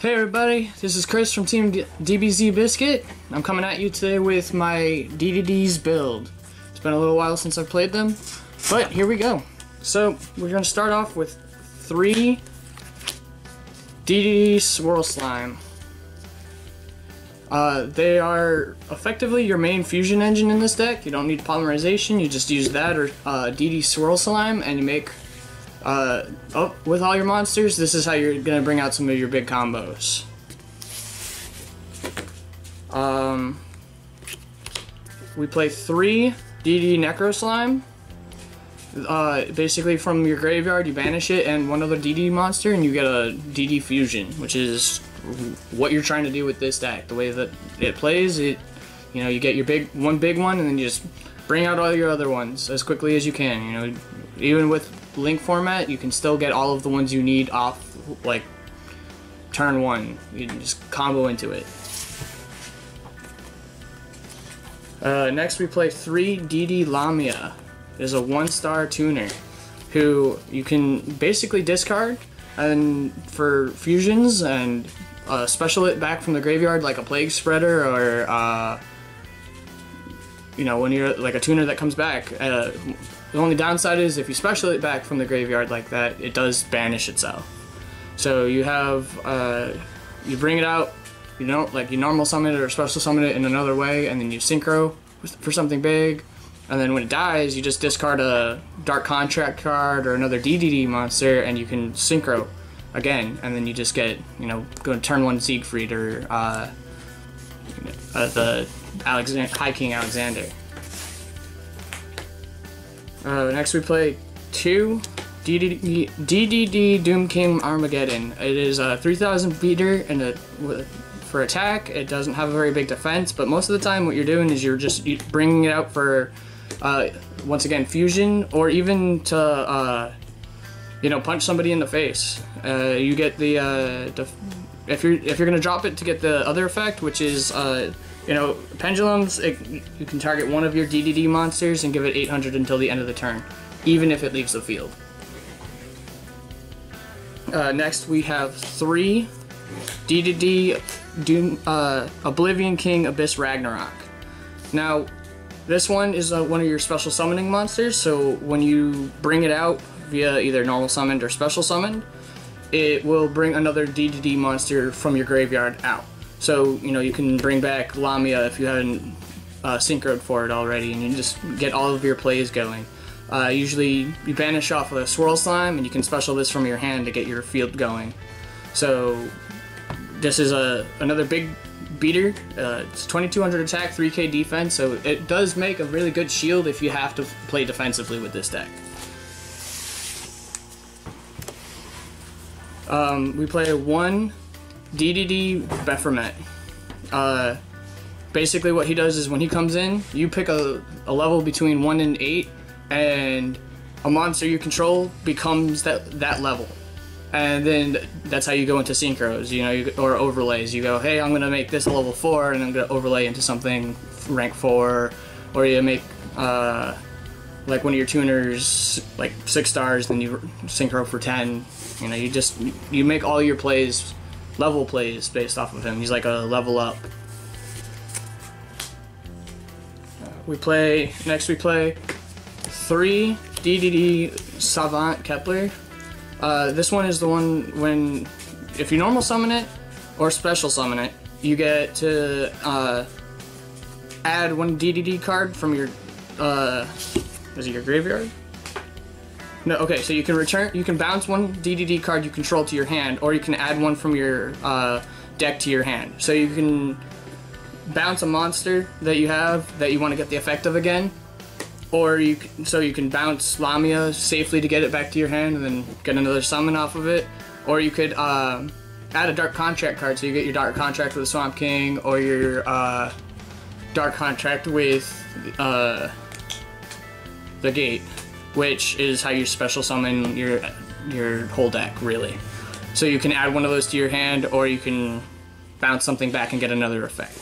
Hey everybody, this is Chris from Team DBZ Biscuit. I'm coming at you today with my DDD's build. It's been a little while since I've played them, but here we go. So we're going to start off with 3 DDD Swirl Slime. They are effectively your main fusion engine in this deck. You don't need polymerization, you just use that or DD Swirl Slime and you make with all your monsters, this is how you're gonna bring out some of your big combos. We play 3 DD Necro Slime. Basically from your graveyard you banish it and one other DD monster and you get a DD fusion, which is what you're trying to do with this deck. The way that it plays, you get your one big one and then you just bring out all your other ones as quickly as you can. Even with link format, you can still get all of the ones you need off, like, turn 1. You can just combo into it. Next we play 3 DD Lamia. Is a 1-star tuner who you can basically discard and for fusions and special it back from the graveyard like a Plague Spreader or when you're like a tuner that comes back. The only downside is if you special it back from the graveyard like that, it does banish itself. So you have, you bring it out, you normal summon it or special summon it in another way, and then you synchro for something big, and then when it dies, you just discard a Dark Contract card or another DDD monster, and you can synchro again, and then you just get, go to turn 1 Siegfried or the High King Alexander. Next we play 2 DDD Doom King Armageddon. It is a 3000 beater and for attack. It doesn't have a very big defense, but most of the time what you're doing is you're just bringing it out for once again fusion or even to punch somebody in the face. You get the if you're gonna drop it to get the other effect, which is pendulums, you can target one of your DDD monsters and give it 800 until the end of the turn, even if it leaves the field. Next we have 3 DDD Oblivion King Abyss Ragnarok. Now, this one is one of your special summoning monsters, so when you bring it out via either normal summoned or special summoned, it will bring another DDD monster from your graveyard out. So, you can bring back Lamia if you haven't synchroed for it already, and you just get all of your plays going. Usually, you banish off a Swirl Slime, and you can special this from your hand to get your field going. So, this is another big beater. It's 2200 attack, 3k defense, so it does make a really good shield if you have to play defensively with this deck. We play 1 DDD Peppermint. Basically what he does is when he comes in, you pick a level between 1 and 8, and a monster you control becomes that level. And then that's how you go into synchros, or overlays. You go, hey, I'm gonna make this a level 4, and I'm gonna overlay into something rank 4, or you make like one of your tuners like 6 stars, then you synchro for 10. You make all your plays level plays based off of him. He's like a level up. Next we play 3 DDD Savant Kepler. This one is the one when, if you normal summon it or special summon it, you get to add 1 DDD card from your, is it your graveyard? No, okay, so you can bounce 1 DDD card you control to your hand, or you can add 1 from your deck to your hand. So you can bounce a monster that you have that you want to get the effect of again, or you can bounce Lamia safely to get it back to your hand and then get another summon off of it, or you could add a Dark Contract card, so you get your Dark Contract with the Swamp King, or your Dark Contract with the Gate, which is how you special summon your whole deck, really. So you can add one of those to your hand, or you can bounce something back and get another effect.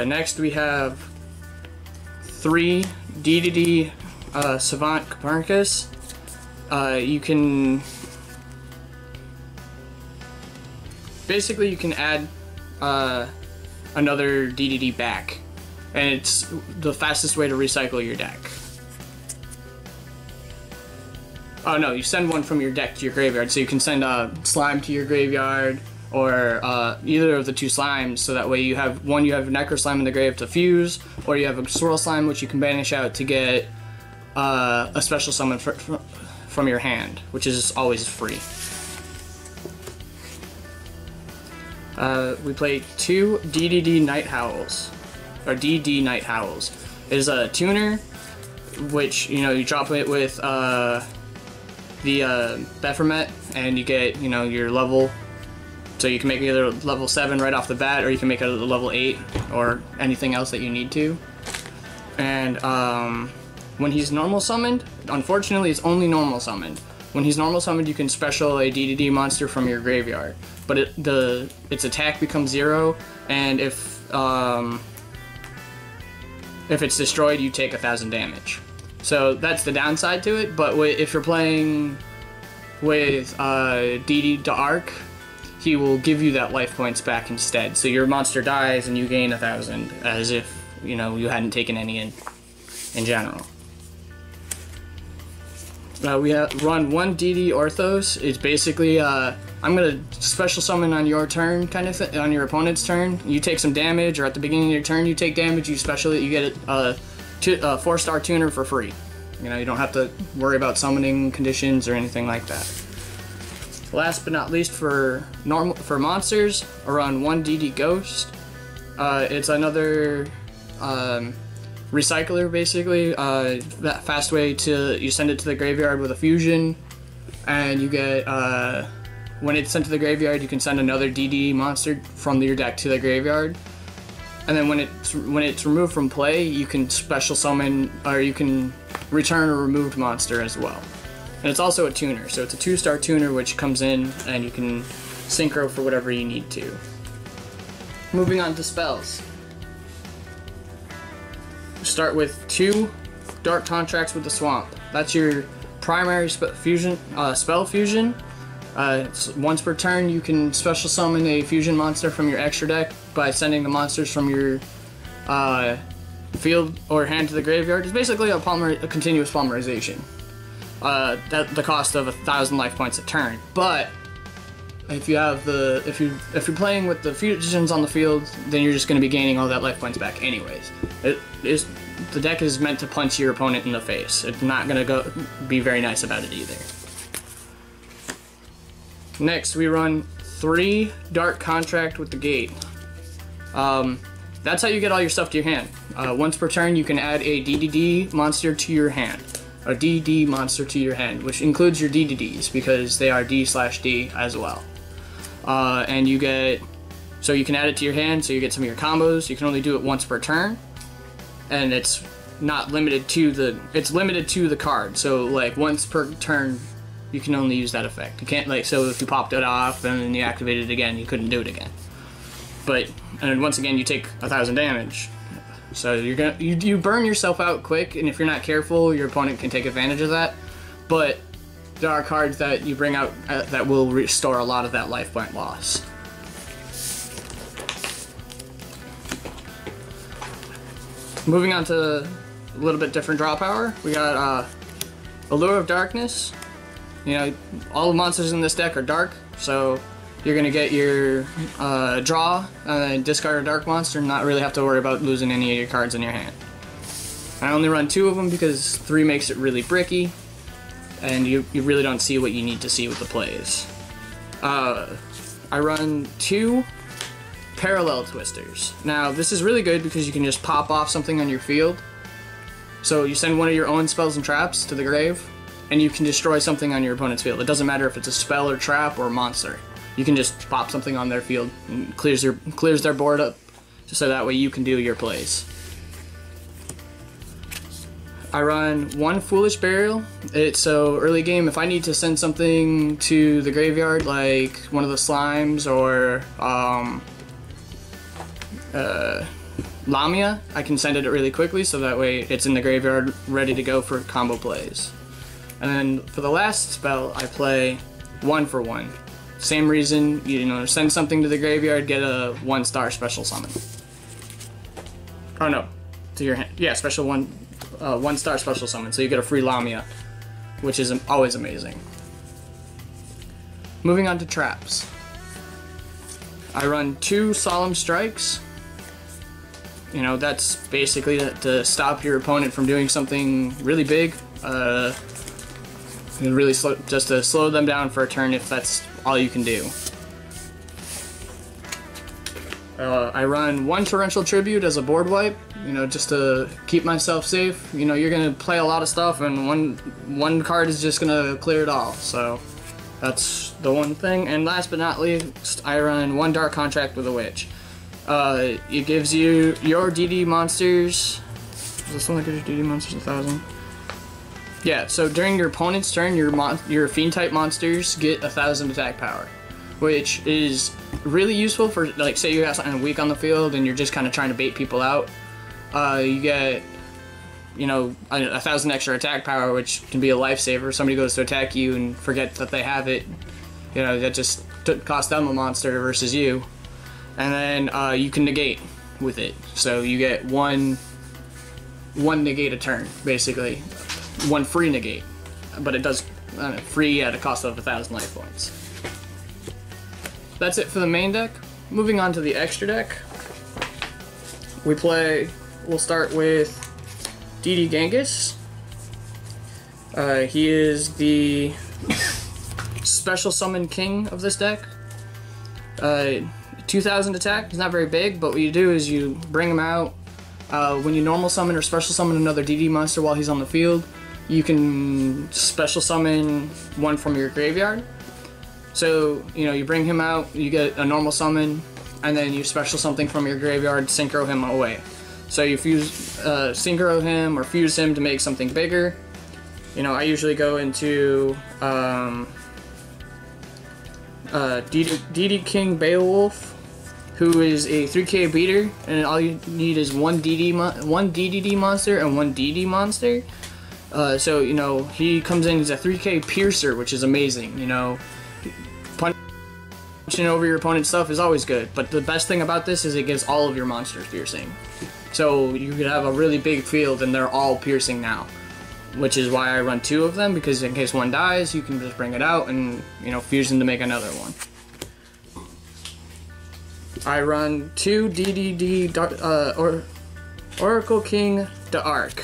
Next we have 3 DDD Savant Copernicus. You can basically you can add another DDD back, and it's the fastest way to recycle your deck. Oh no, you send one from your deck to your graveyard, so you can send a slime to your graveyard, or either of the two slimes, so that way you have one, you have Necro Slime in the grave to fuse, or you have a Swirl Slime which you can banish out to get a special summon from your hand, which is always free. We play 2 DDD Night Howls, or DD Night Howls. It is a tuner, which, you know, you drop it with the Peppermint, and you get, you know, your level. So you can make either level 7 right off the bat, or you can make it a level 8, or anything else that you need to. And when he's normal summoned, unfortunately it's only normal summoned. When he's normal summoned, you can special a DDD monster from your graveyard, but its attack becomes 0, and if it's destroyed, you take 1,000 damage. So that's the downside to it. But if you're playing with DD Ark, he will give you that life points back instead. So your monster dies and you gain 1,000, as if, you know, you hadn't taken any in general. We run 1 DD Orthos. It's basically I'm gonna special summon on your turn, kind of thing, on your opponent's turn. You take some damage, or at the beginning of your turn, you take damage. You get a 4-star tuner for free. You know, you don't have to worry about summoning conditions or anything like that. Last but not least, for monsters, I run 1 DD Gust. It's another recycler, basically. That fast way you send it to the graveyard with a fusion, and you get when it's sent to the graveyard, you can send another DD monster from your deck to the graveyard. And then when it's removed from play, you can special summon, or you can return a removed monster as well. And it's also a tuner, so it's a 2-star tuner which comes in and you can synchro for whatever you need to. Moving on to spells. Start with 2 Dark Contracts with the Swamp. That's your primary spell fusion. Once per turn, you can special summon a fusion monster from your extra deck by sending the monsters from your field or hand to the graveyard. It's basically a continuous polymerization. At the cost of 1,000 life points a turn. But if you're playing with the fusions on the field, then you're just going to be gaining all that life points back anyways. The deck is meant to punch your opponent in the face. It's not going to be very nice about it either. Next, we run 3 Dark Contract with the Gate. That's how you get all your stuff to your hand. Once per turn, you can add a DDD monster to your hand. A DD monster to your hand, which includes your DDDs, because they are D/D as well. And you can add it to your hand, so you get some of your combos. You can only do it once per turn, and it's not limited to the card. So like once per turn, you can only use that effect. You can't, so if you popped it off and then you activated it again, you couldn't do it again. And once again, you take 1,000 damage. So you burn yourself out quick, and if you're not careful, your opponent can take advantage of that. But there are cards that you bring out that will restore a lot of that life point loss. Moving on to a little bit different draw power, we got Allure of Darkness. You know, all the monsters in this deck are dark, so you're gonna get your draw and discard a dark monster and not really have to worry about losing any of your cards in your hand. I only run 2 of them because 3 makes it really bricky, and you really don't see what you need to see with the plays. I run 2 Parallel Twisters. Now this is really good because you can just pop off something on your field. So you send one of your own spells and traps to the grave, and you can destroy something on your opponent's field. It doesn't matter if it's a spell or trap or a monster. You can just pop something on their field and clears their board up, so that way you can do your plays. I run 1 Foolish Burial. So early game, if I need to send something to the graveyard, like one of the slimes or Lamia, I can send it really quickly, so that way it's in the graveyard ready to go for combo plays. And then for the last spell, I play 1 for 1. same reason, you know, send something to the graveyard, get a 1-star special summon. Oh no, to your hand. Yeah, special 1-star special summon, so you get a free Lamia, which is always amazing. Moving on to traps. I run 2 Solemn Strikes. You know, that's basically to stop your opponent from doing something really big. Really slow, just to slow them down for a turn if that's all you can do. I run 1 Torrential Tribute as a board wipe, you know, just to keep myself safe. You know, you're gonna play a lot of stuff, and one card is just gonna clear it all. So that's the one thing. And last but not least, I run 1 Dark Contract with a Witch. It gives you your DD monsters. Is this one that gives your DD monsters 1,000? Yeah. So during your opponent's turn, your Fiend type monsters get 1,000 attack power, which is really useful for, like, say you have something weak on the field and you're just kind of trying to bait people out. You get, you know, 1,000 extra attack power, which can be a lifesaver. Somebody goes to attack you and forget that they have it. You know, that just cost them a monster versus you. And then you can negate with it. So you get one negate a turn, basically. 1 free negate. But it does free at a cost of 1,000 life points. That's it for the main deck. Moving on to the extra deck. We'll start with DD Genghis. He is the special summon king of this deck. 2,000 attack, he's not very big, but what you do is you bring him out. When you normal summon or special summon another DD monster while he's on the field, you can special summon 1 from your graveyard. So, you know, you bring him out, you get a normal summon, and then you special something from your graveyard, synchro him away. So you synchro him or fuse him to make something bigger. You know, I usually go into DD King Beowulf, who is a 3k beater, and all you need is one DDD monster and 1 DD monster. So, you know, he comes in, he's a 3k piercer, which is amazing. You know, punching over your opponent's stuff is always good, but the best thing about this is it gives all of your monsters piercing. So you could have a really big field and they're all piercing now, which is why I run 2 of them, because in case one dies, you can just bring it out and, you know, fuse them to make another one. I run 2 DDD Oracle King Ark.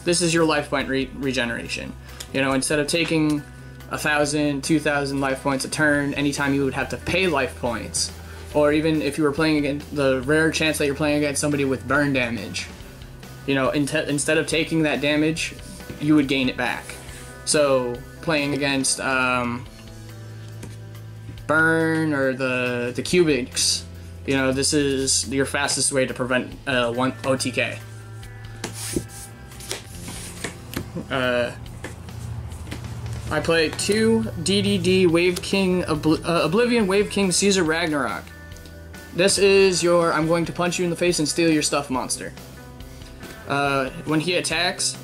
This is your life point regeneration. You know, instead of taking 1,000, 2,000 life points a turn, anytime you would have to pay life points, or even if you were playing against the rare chance that you're playing against somebody with burn damage, you know, instead of taking that damage, you would gain it back. So playing against burn or the cubics, you know, this is your fastest way to prevent 1 OTK. I play 2 DDD Wave King Oblivion Wave King Caesar Ragnarok. This is your I'm going to punch you in the face and steal your stuff monster. When he attacks,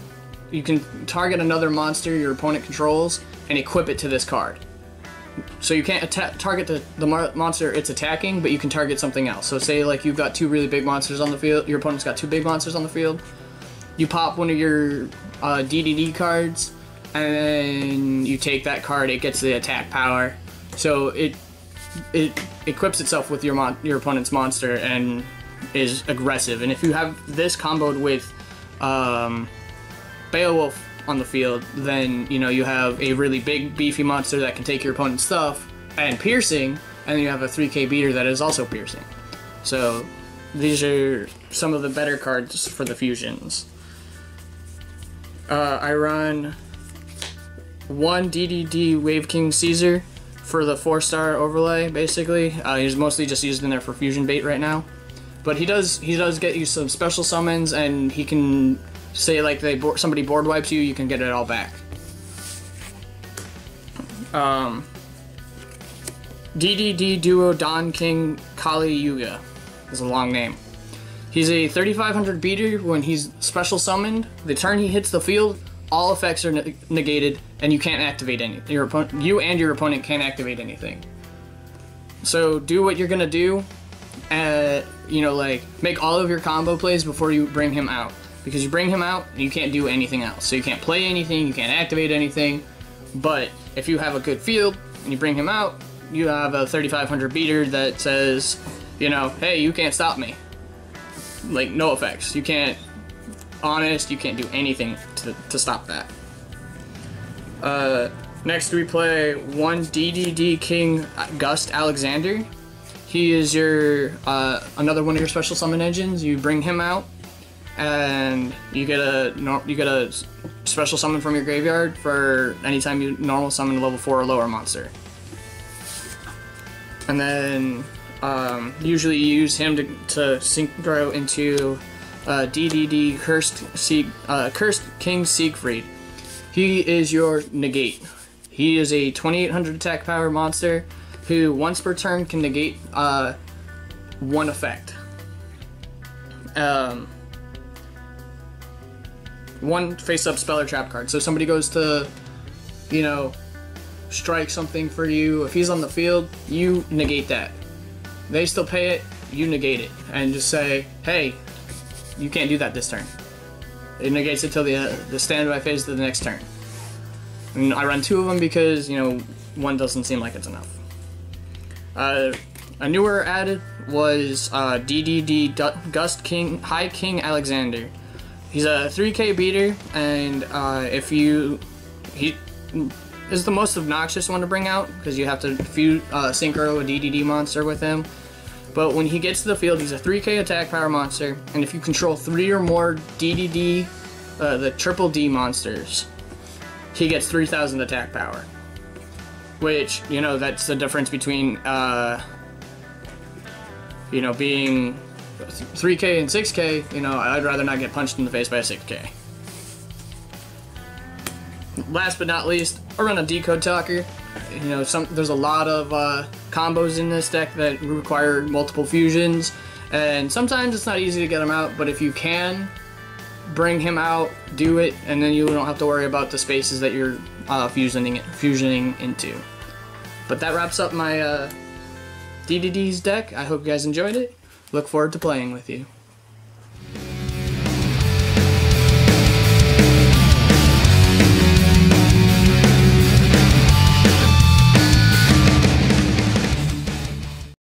you can target another monster your opponent controls and equip it to this card. So you can't target the monster it's attacking, but you can target something else. So say like you've got 2 really big monsters on the field, your opponent's got 2 big monsters on the field, you pop one of your DDD cards, and then you take that card, it gets the attack power. So it equips itself with your opponent's monster and is aggressive. And if you have this comboed with Beowulf on the field, then, you know, you have a really big beefy monster that can take your opponent's stuff and piercing, and then you have a 3k beater that is also piercing. So these are some of the better cards for the fusions. I run 1 DDD Wave King Caesar for the 4-star overlay, basically. He's mostly just used in there for fusion bait right now. But he does get you some special summons, and he can say like somebody board wipes you, you can get it all back. DDD Duo Don King Kali Yuga is a long name. He's a 3,500 beater. When he's special summoned, the turn he hits the field, all effects are negated, and you can't activate any. You and your opponent can't activate anything. So do what you're gonna do, you know, like make all of your combo plays before you bring him out, because you bring him out and you can't do anything else. So you can't play anything, you can't activate anything. But if you have a good field and you bring him out, you have a 3500 beater that says, you know, hey, you can't stop me. Like, no effects. You can't, honest, you can't do anything to stop that. Next we play one DDD King Gust Alexander. He is your, another one of your special summon engines. You bring him out, and you get a special summon from your graveyard for anytime you normal summon a level 4 or lower monster. And then usually you use him to synchro into DDD Cursed King Siegfried. He is your negate. He is a 2800 attack power monster who once per turn can negate one effect. One face-up spell or trap card. So somebody goes to, you know, strike something for you. If he's on the field, you negate that. They still pay it, you negate it. And just say, hey, you can't do that this turn. It negates it till the standby phase of the next turn. And I run 2 of them because, you know, one doesn't seem like it's enough. A newer added was DDD Gust High King Alexander. He's a 3k beater, and he is the most obnoxious one to bring out because you have to synchro a DDD monster with him. But when he gets to the field, he's a 3k attack power monster, and if you control 3 or more DDD, the triple D monsters, he gets 3000 attack power. Which, you know, that's the difference between, you know, being 3k and 6k. You know, I'd rather not get punched in the face by a 6k. Last but not least, I run a Decode Talker. You know, there's a lot of combos in this deck that require multiple fusions, and sometimes it's not easy to get them out, but if you can bring him out, do it, and then you don't have to worry about the spaces that you're fusioning into. But that wraps up my DDD's deck. I hope you guys enjoyed it. Look forward to playing with you.